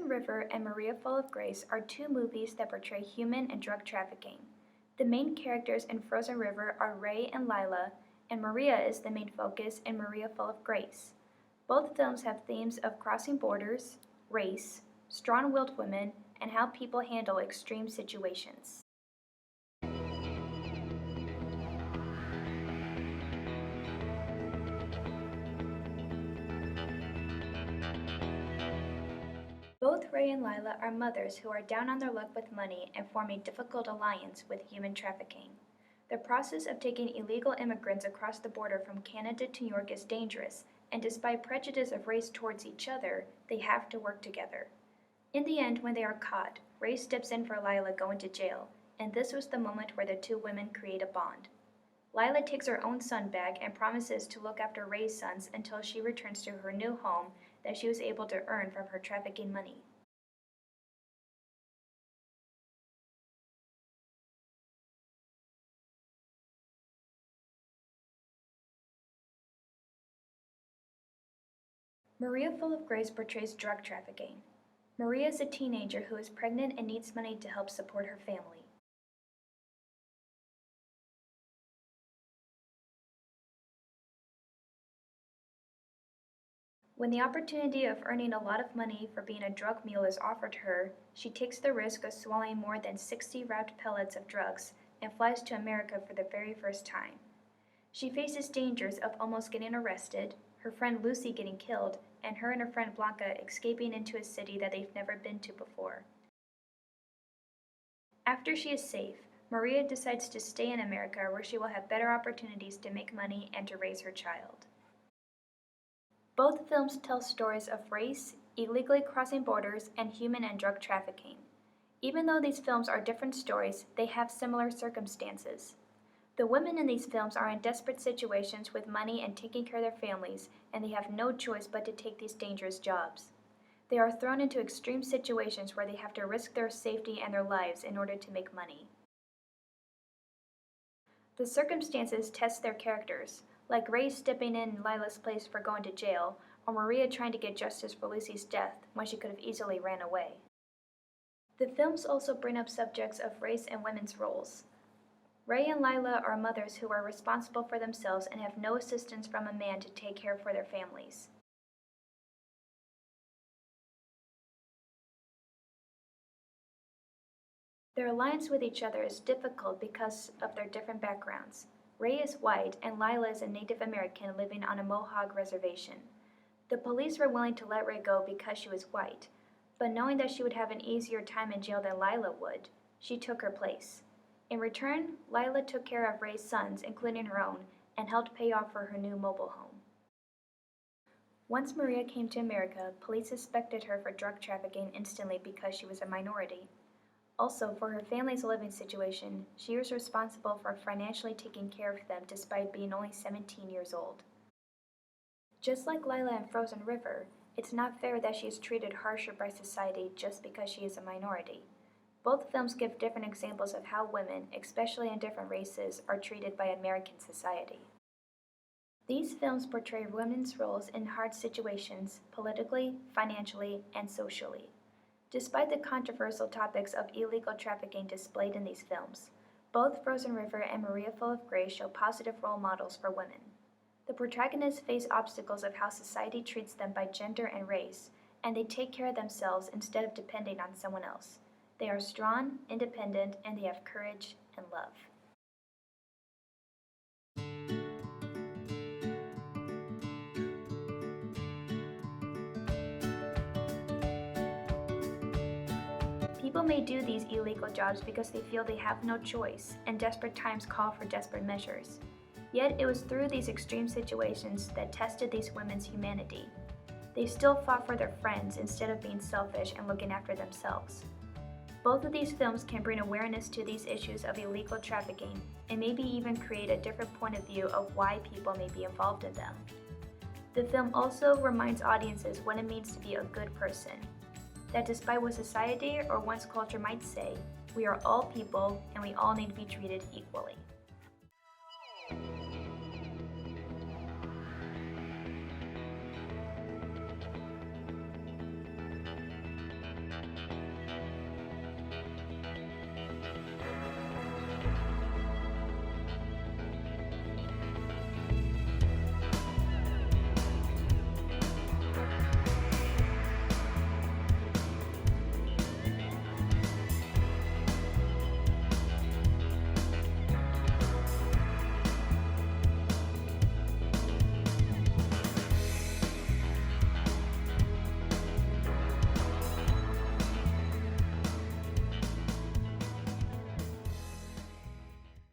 Frozen River and Maria Full of Grace are two movies that portray human and drug trafficking. The main characters in Frozen River are Ray and Lila, and Maria is the main focus in Maria Full of Grace. Both films have themes of crossing borders, race, strong-willed women, and how people handle extreme situations. Both Ray and Lila are mothers who are down on their luck with money and form a difficult alliance with human trafficking. The process of taking illegal immigrants across the border from Canada to New York is dangerous, and despite prejudice of race towards each other, they have to work together. In the end, when they are caught, Ray steps in for Lila going to jail, and this was the moment where the two women create a bond. Lila takes her own son back and promises to look after Ray's sons until she returns to her new home that she was able to earn from her trafficking money. Maria Full of Grace portrays drug trafficking. Maria is a teenager who is pregnant and needs money to help support her family. When the opportunity of earning a lot of money for being a drug mule is offered her, she takes the risk of swallowing more than 60 wrapped pellets of drugs and flies to America for the very first time. She faces dangers of almost getting arrested, her friend Lucy getting killed, and her and her friend Blanca escaping into a city that they've never been to before. After she is safe, Maria decides to stay in America where she will have better opportunities to make money and to raise her child. Both films tell stories of race, illegally crossing borders, and human and drug trafficking. Even though these films are different stories, they have similar circumstances. The women in these films are in desperate situations with money and taking care of their families, and they have no choice but to take these dangerous jobs. They are thrown into extreme situations where they have to risk their safety and their lives in order to make money. The circumstances test their characters, like Ray stepping in Lila's place for going to jail, or Maria trying to get justice for Lucy's death when she could have easily ran away. The films also bring up subjects of race and women's roles. Ray and Lila are mothers who are responsible for themselves and have no assistance from a man to take care for their families. Their alliance with each other is difficult because of their different backgrounds. Ray is white and Lila is a Native American living on a Mohawk reservation. The police were willing to let Ray go because she was white, but knowing that she would have an easier time in jail than Lila would, she took her place. In return, Lila took care of Ray's sons, including her own, and helped pay off for her new mobile home. Once Maria came to America, police suspected her for drug trafficking instantly because she was a minority. Also, for her family's living situation, she was responsible for financially taking care of them despite being only 17 years old. Just like Lila in Frozen River, it's not fair that she is treated harsher by society just because she is a minority. Both films give different examples of how women, especially in different races, are treated by American society. These films portray women's roles in hard situations, politically, financially, and socially. Despite the controversial topics of illegal trafficking displayed in these films, both Frozen River and Maria Full of Grace show positive role models for women. The protagonists face obstacles of how society treats them by gender and race, and they take care of themselves instead of depending on someone else. They are strong, independent, and they have courage and love. People may do these illegal jobs because they feel they have no choice, and desperate times call for desperate measures. Yet it was through these extreme situations that tested these women's humanity. They still fought for their friends instead of being selfish and looking after themselves. Both of these films can bring awareness to these issues of illegal trafficking and maybe even create a different point of view of why people may be involved in them. The film also reminds audiences what it means to be a good person, that despite what society or one's culture might say, we are all people and we all need to be treated equally.